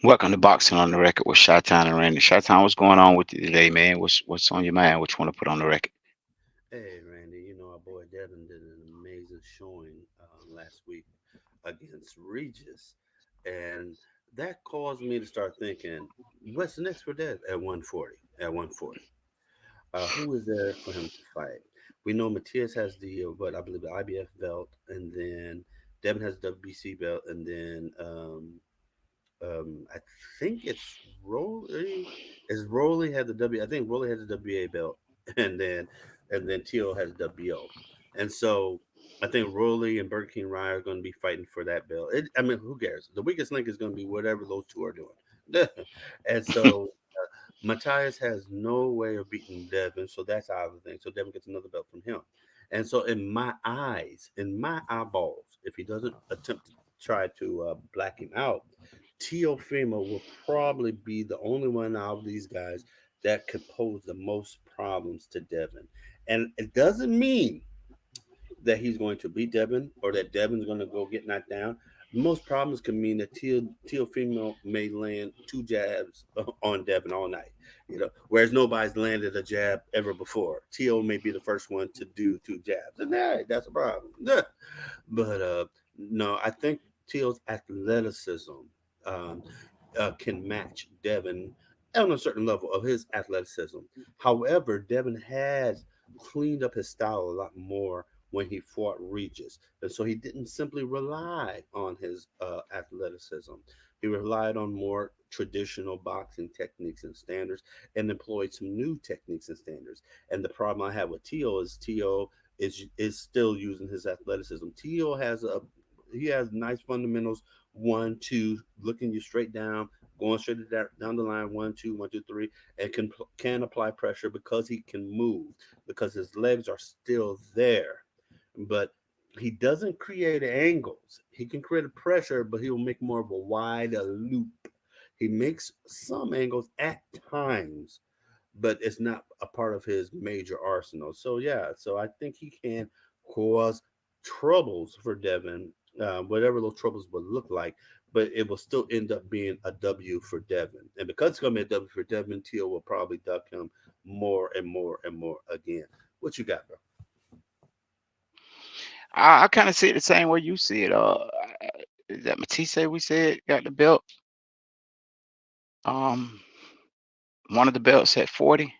Welcome to Boxing on the Record with Chi-Town and Randy. Chi-Town, what's going on with you today, man? What's on your mind? What you want to put on the record? Hey, Randy, our boy Devin did an amazing showing last week against Regis. And that caused me to start thinking, what's next for Dev at 140? At 140. Who is there for him to fight? We know Matias has what I believe, the IBF belt, and then Devin has the WBC belt, and then I think it's Rolly. Is Rolly had the W? I think Rolly has the WA belt, and then Tio has WO, and so I think Rolly and Burger King Rye are going to be fighting for that belt. I mean, who cares? The weakest link is going to be whatever those two are doing, and so Matthias has no way of beating Devin, so that's out of the thing. So Devin gets another belt from him. And so in my eyes, in my eyeballs, if he doesn't attempt to try to black him out, Teofimo will probably be the only one out of these guys that could pose the most problems to Devin. And it doesn't mean that he's going to beat Devin or that Devin's going to go get knocked down. Most problems can mean that Teofimo may land two jabs on Devin all night, whereas nobody's landed a jab ever before. Teo may be the first one to do two jabs, and that's a problem. But no, I think Teo's athleticism um, can match Devin on a certain level of his athleticism. However, Devin has cleaned up his style a lot more when he fought Regis. And so he didn't simply rely on his athleticism. He relied on more traditional boxing techniques and standards and employed some new techniques and standards. And the problem I have with Tio is still using his athleticism. Tio has a he has nice fundamentals, one, two, looking you straight down, going straight down the line, one, two, one, two, three, and can apply pressure because he can move, because his legs are still there. But he doesn't create angles. He can create a pressure, but he will make more of a wide loop. He makes some angles at times, but it's not a part of his major arsenal. So yeah, so I think he can cause troubles for Devin, whatever those troubles would look like, but it will still end up being a W for Devin. And because it's going to be a W for Devin, Teal will probably duck him more and more and more again. What you got, bro? I kind of see it the same way you see it. Is that Matisse we said got the belt? Um, one of the belts at 40,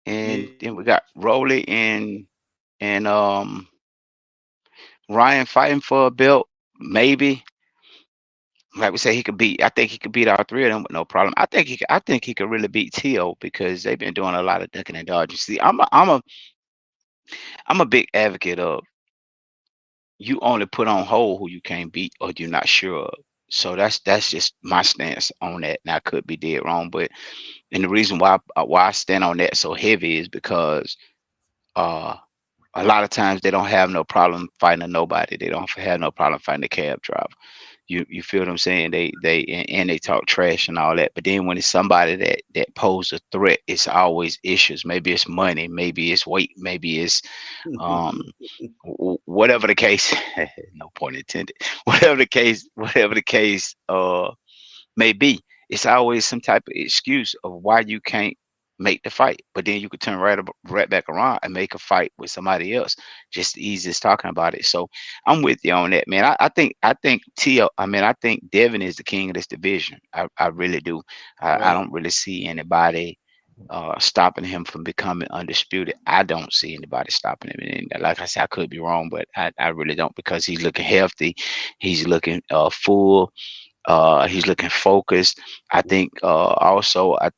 Yeah, and then we got Rolly and Ryan fighting for a belt. Maybe, like we say, he could beat. I think he could beat all three of them with no problem. I think he could really beat Tio because they've been doing a lot of ducking and dodging. See, I'm a big advocate of you only put on hold who you can't beat or you're not sure of. So that's just my stance on that. Now I could be dead wrong, but and the reason why I stand on that so heavy is because uh a lot of times they don't have no problem fighting a nobody. They don't have no problem fighting a cab driver. You feel what I'm saying? And they talk trash and all that. But then when it's somebody that poses a threat, it's always issues. Maybe it's money, maybe it's weight, maybe it's um whatever the case. No point intended. Whatever the case may be, it's always some type of excuse of why you can't make the fight. But then you could turn right back around and make a fight with somebody else. Just the easiest talking about it. So I'm with you on that, man. I think Tio. I mean, I think Devin is the king of this division. I really do. I right. don't really see anybody stopping him from becoming undisputed. I don't see anybody stopping him. And like I said, I could be wrong, but I really don't because he's looking healthy. He's looking full. He's looking focused. I think also I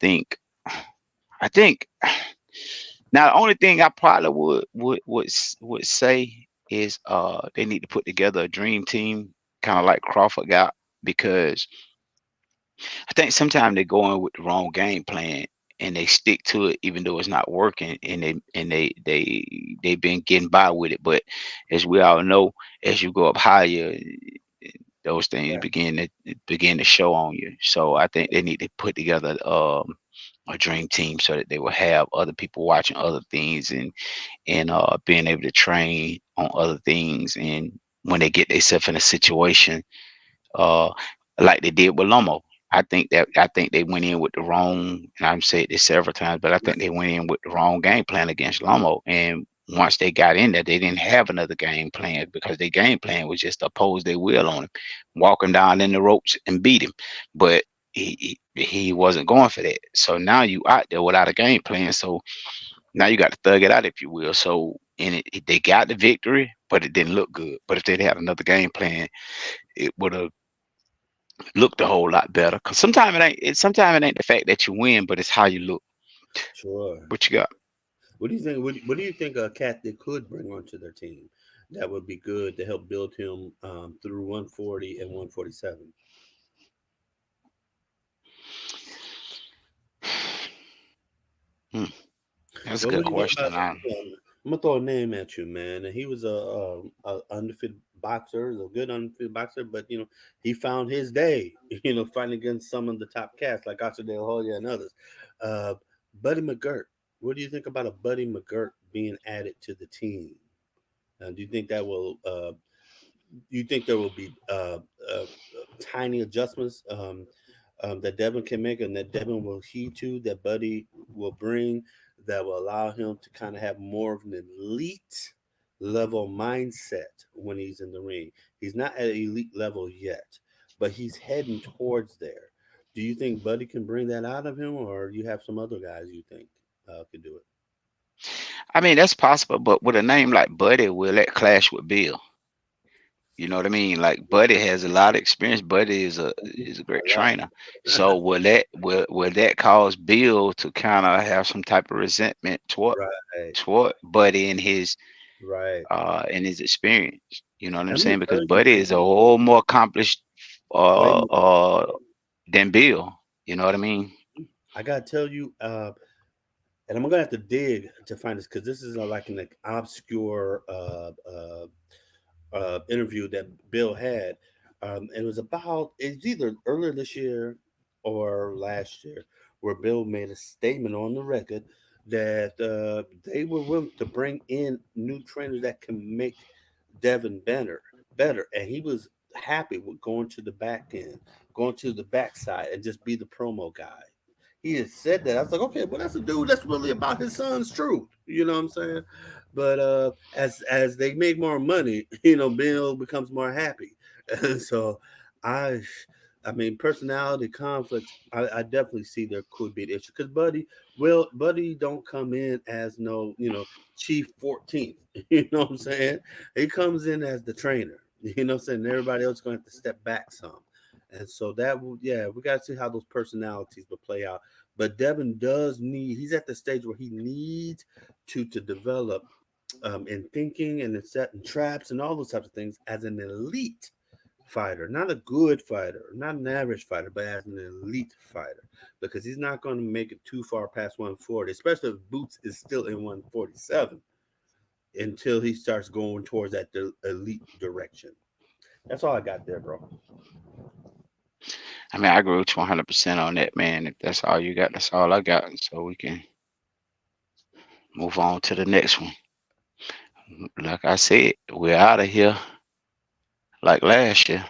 think now the only thing I probably would say is they need to put together a dream team, kind of like Crawford got, because I think sometimes they go in with the wrong game plan and they stick to it even though it's not working, and they've been getting by with it. But as we all know, as you go up higher, those things Right. begin to show on you. So I think they need to put together a dream team so that they will have other people watching other things and being able to train on other things. And when they get themselves in a situation, uh, like they did with Lomo. I think they went in with the wrong, and I've said this several times, but I think they went in with the wrong game plan against Lomo. And once they got in there, they didn't have another game plan because their game plan was just to oppose their will on him, walk him down in the ropes and beat him. But he wasn't going for that. So now you out there without a game plan. So now you got to thug it out, if you will. So and they got the victory, but it didn't look good. But if they'd had another game plan, it would have looked a whole lot better. Cause sometimes it ain't. Sometimes it ain't the fact that you win, but it's how you look. Sure. What you got? What do you think? What do you think a cat they could bring onto their team that would be good to help build him through 140 and 147? Hmm, that's a Well, good what do you think about? question. I'm gonna throw a name at you, man. And he was a undefeated boxer, a good undefeated boxer, but he found his day. Fighting against some of the top cats like Oscar De La Hoya and others. Uh, Buddy McGirt. What do you think about a Buddy McGirt being added to the team? Do you think that will you think there will be tiny adjustments that Devin can make and that Devin will heed to, that Buddy will bring, that will allow him to kind of have more of an elite level mindset when he's in the ring? He's not at elite level yet, but he's heading towards there. Do you think Buddy can bring that out of him, or you have some other guys you think could do it? I mean, that's possible, but with a name like Buddy, will that clash with Bill? You know what I mean? Like Buddy has a lot of experience. Buddy is a great A lot. trainer. So will that cause Bill to kind of have some type of resentment Right, toward Buddy right. in his experience? You know what I'm I'm gonna saying? Because tell you, Buddy is a whole more accomplished way uh more. uh than Bill. You know what I mean? I gotta tell you, and I'm gonna have to dig to find this because this is like an like, obscure interview that Bill had. It was about it's either earlier this year or last year, where Bill made a statement on the record that they were willing to bring in new trainers that can make Devin better, and he was happy with going to the back end, going to the backside, and just be the promo guy. He had said that. I was like, okay, well, that's a dude that's really about his son's truth. You know what I'm saying? But as they make more money, Bill becomes more happy. And so I I mean personality conflicts, I definitely see there could be an issue. Because Buddy don't come in as no, Chief 14th. You know what I'm saying? He comes in as the trainer. You know what I'm saying? Everybody else is gonna have to step back some. And so that will, yeah, we got to see how those personalities will play out. But Devin does need, he's at the stage where he needs to develop in thinking and in setting traps and all those types of things as an elite fighter, not a good fighter, not an average fighter, but as an elite fighter, because he's not going to make it too far past 140, especially if Boots is still in 147 until he starts going towards that elite direction. That's all I got there, bro. I mean, I agree with you 100% on that, man. If that's all you got, that's all I got. So we can move on to the next one. Like I said, we're out of here like last year.